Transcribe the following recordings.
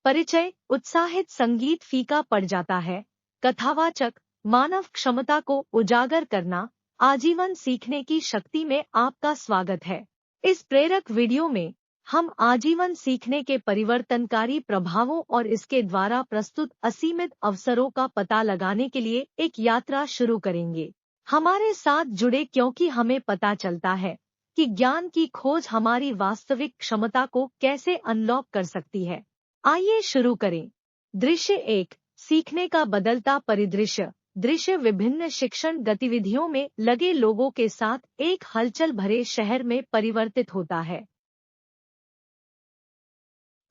परिचय। उत्साहित संगीत फीका पड़ जाता है। कथावाचक। मानव क्षमता को उजागर करना। आजीवन सीखने की शक्ति में आपका स्वागत है। इस प्रेरक वीडियो में हम आजीवन सीखने के परिवर्तनकारी प्रभावों और इसके द्वारा प्रस्तुत असीमित अवसरों का पता लगाने के लिए एक यात्रा शुरू करेंगे। हमारे साथ जुड़े क्योंकि हमें पता चलता है कि ज्ञान की खोज हमारी वास्तविक क्षमता को कैसे अनलॉक कर सकती है। आइए शुरू करें। दृश्य 1। सीखने का बदलता परिदृश्य। दृश्य विभिन्न शिक्षण गतिविधियों में लगे लोगों के साथ एक हलचल भरे शहर में परिवर्तित होता है।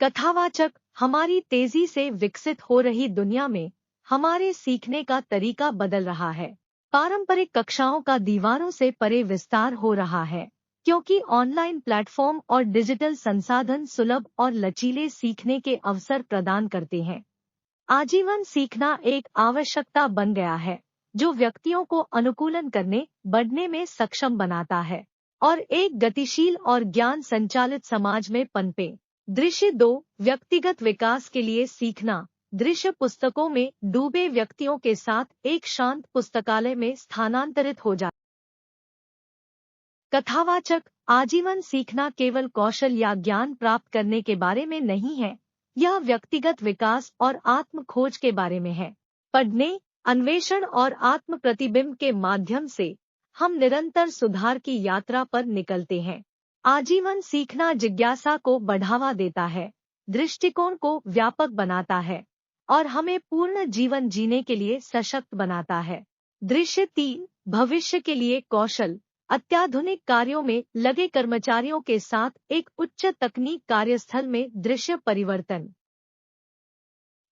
कथावाचक। हमारी तेजी से विकसित हो रही दुनिया में हमारे सीखने का तरीका बदल रहा है। पारंपरिक कक्षाओं का दीवारों से परे विस्तार हो रहा है, क्योंकि ऑनलाइन प्लेटफॉर्म और डिजिटल संसाधन सुलभ और लचीले सीखने के अवसर प्रदान करते हैं। आजीवन सीखना एक आवश्यकता बन गया है, जो व्यक्तियों को अनुकूलन करने, बढ़ने में सक्षम बनाता है और एक गतिशील और ज्ञान संचालित समाज में पनपे। दृश्य 2। व्यक्तिगत विकास के लिए सीखना। दृश्य पुस्तकों में डूबे व्यक्तियों के साथ एक शांत पुस्तकालय में स्थानांतरित हो जाता। कथावाचक। आजीवन सीखना केवल कौशल या ज्ञान प्राप्त करने के बारे में नहीं है, यह व्यक्तिगत विकास और आत्म खोज के बारे में है। पढ़ने, अन्वेषण और आत्म प्रतिबिंब के माध्यम से हम निरंतर सुधार की यात्रा पर निकलते हैं। आजीवन सीखना जिज्ञासा को बढ़ावा देता है, दृष्टिकोण को व्यापक बनाता है और हमें पूर्ण जीवन जीने के लिए सशक्त बनाता है। दृश्य 3। भविष्य के लिए कौशल। अत्याधुनिक कार्यों में लगे कर्मचारियों के साथ एक उच्च तकनीक कार्यस्थल में दृश्य परिवर्तन।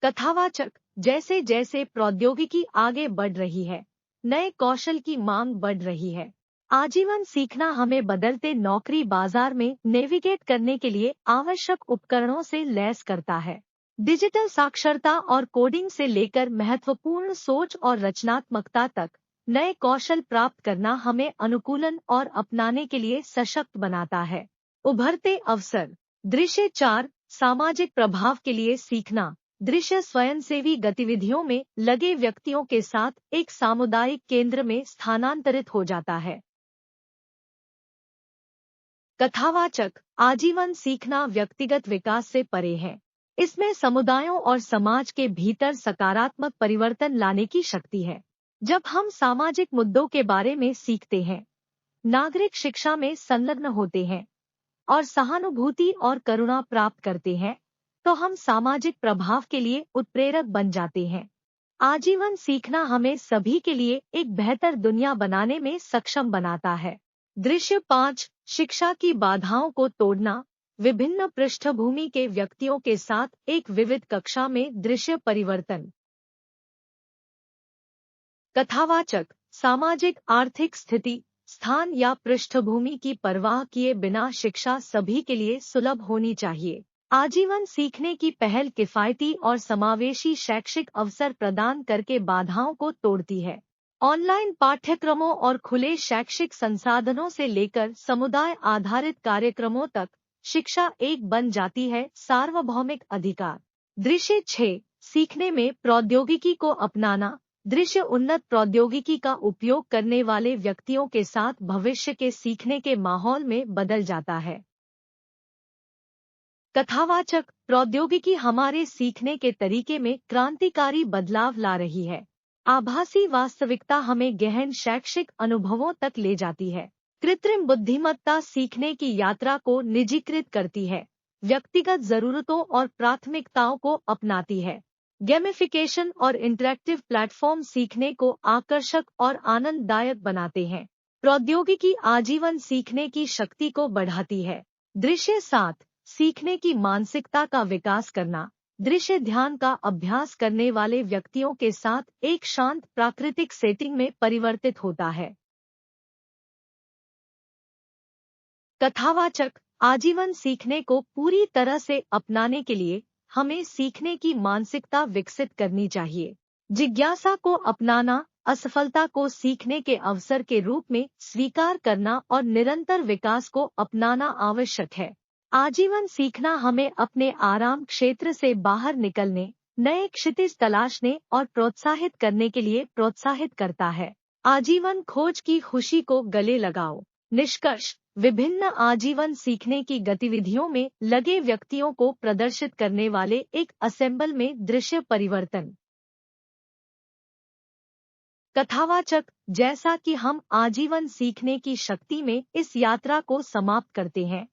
कथावाचक। जैसे जैसे प्रौद्योगिकी आगे बढ़ रही है, नए कौशल की मांग बढ़ रही है। आजीवन सीखना हमें बदलते नौकरी बाजार में नेविगेट करने के लिए आवश्यक उपकरणों से लैस करता है। डिजिटल साक्षरता और कोडिंग से लेकर महत्वपूर्ण सोच और रचनात्मकता तक नए कौशल प्राप्त करना हमें अनुकूलन और अपनाने के लिए सशक्त बनाता है। उभरते अवसर। दृश्य 4। सामाजिक प्रभाव के लिए सीखना। दृश्य स्वयंसेवी गतिविधियों में लगे व्यक्तियों के साथ एक सामुदायिक केंद्र में स्थानांतरित हो जाता है। कथावाचक। आजीवन सीखना व्यक्तिगत विकास से परे है। इसमें समुदायों और समाज के भीतर सकारात्मक परिवर्तन लाने की शक्ति है। जब हम सामाजिक मुद्दों के बारे में सीखते हैं, नागरिक शिक्षा में संलग्न होते हैं और सहानुभूति और करुणा प्राप्त करते हैं, तो हम सामाजिक प्रभाव के लिए उत्प्रेरक बन जाते हैं। आजीवन सीखना हमें सभी के लिए एक बेहतर दुनिया बनाने में सक्षम बनाता है। दृश्य 5। शिक्षा की बाधाओं को तोड़ना। विभिन्न पृष्ठभूमि के व्यक्तियों के साथ एक विविध कक्षा में दृश्य परिवर्तन। कथावाचक। सामाजिक आर्थिक स्थिति, स्थान या पृष्ठभूमि की परवाह किए बिना शिक्षा सभी के लिए सुलभ होनी चाहिए। आजीवन सीखने की पहल किफायती और समावेशी शैक्षिक अवसर प्रदान करके बाधाओं को तोड़ती है। ऑनलाइन पाठ्यक्रमों और खुले शैक्षिक संसाधनों से लेकर समुदाय आधारित कार्यक्रमों तक शिक्षा एक बन जाती है सार्वभौमिक अधिकार। दृश्य 6। सीखने में प्रौद्योगिकी को अपनाना। दृश्य उन्नत प्रौद्योगिकी का उपयोग करने वाले व्यक्तियों के साथ भविष्य के सीखने के माहौल में बदल जाता है। कथावाचक। प्रौद्योगिकी हमारे सीखने के तरीके में क्रांतिकारी बदलाव ला रही है। आभासी वास्तविकता हमें गहन शैक्षिक अनुभवों तक ले जाती है। कृत्रिम बुद्धिमत्ता सीखने की यात्रा को निजीकृत करती है, व्यक्तिगत जरूरतों और प्राथमिकताओं को अपनाती है। गेमिफिकेशन और इंटरैक्टिव प्लेटफॉर्म सीखने को आकर्षक और आनंददायक बनाते हैं। प्रौद्योगिकी आजीवन सीखने की शक्ति को बढ़ाती है। दृश्य 7। सीखने की मानसिकता का विकास करना। दृश्य ध्यान का अभ्यास करने वाले व्यक्तियों के साथ एक शांत प्राकृतिक सेटिंग में परिवर्तित होता है। कथावाचक। आजीवन सीखने को पूरी तरह से अपनाने के लिए हमें सीखने की मानसिकता विकसित करनी चाहिए। जिज्ञासा को अपनाना, असफलता को सीखने के अवसर के रूप में स्वीकार करना और निरंतर विकास को अपनाना आवश्यक है। आजीवन सीखना हमें अपने आराम क्षेत्र से बाहर निकलने, नए क्षितिज तलाशने और प्रोत्साहित करने के लिए प्रोत्साहित करता है। आजीवन खोज की खुशी को गले लगाओ। निष्कर्ष: विभिन्न आजीवन सीखने की गतिविधियों में लगे व्यक्तियों को प्रदर्शित करने वाले एक असेंबल में दृश्य परिवर्तन। कथावाचक: जैसा कि हम आजीवन सीखने की शक्ति में इस यात्रा को समाप्त करते हैं,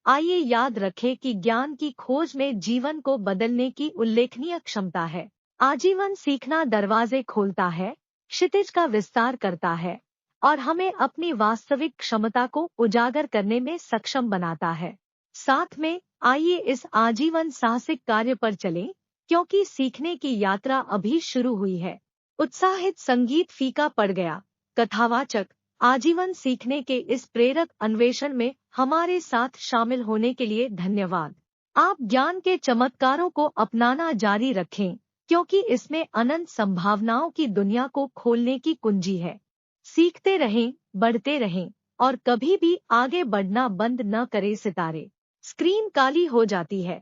आइए याद रखें कि ज्ञान की खोज में जीवन को बदलने की उल्लेखनीय क्षमता है। आजीवन सीखना दरवाजे खोलता है, क्षितिज का विस्तार करता है और हमें अपनी वास्तविक क्षमता को उजागर करने में सक्षम बनाता है। साथ में आइए इस आजीवन साहसिक कार्य पर चलें, क्योंकि सीखने की यात्रा अभी शुरू हुई है। उत्साहित संगीत फीका पड़ गया। कथावाचक: आजीवन सीखने के इस प्रेरक अन्वेषण में हमारे साथ शामिल होने के लिए धन्यवाद। आप ज्ञान के चमत्कारों को अपनाना जारी रखें, क्योंकि इसमें अनंत संभावनाओं की दुनिया को खोलने की कुंजी है। सीखते रहें, बढ़ते रहें और कभी भी आगे बढ़ना बंद न करें। सितारे। स्क्रीन काली हो जाती है।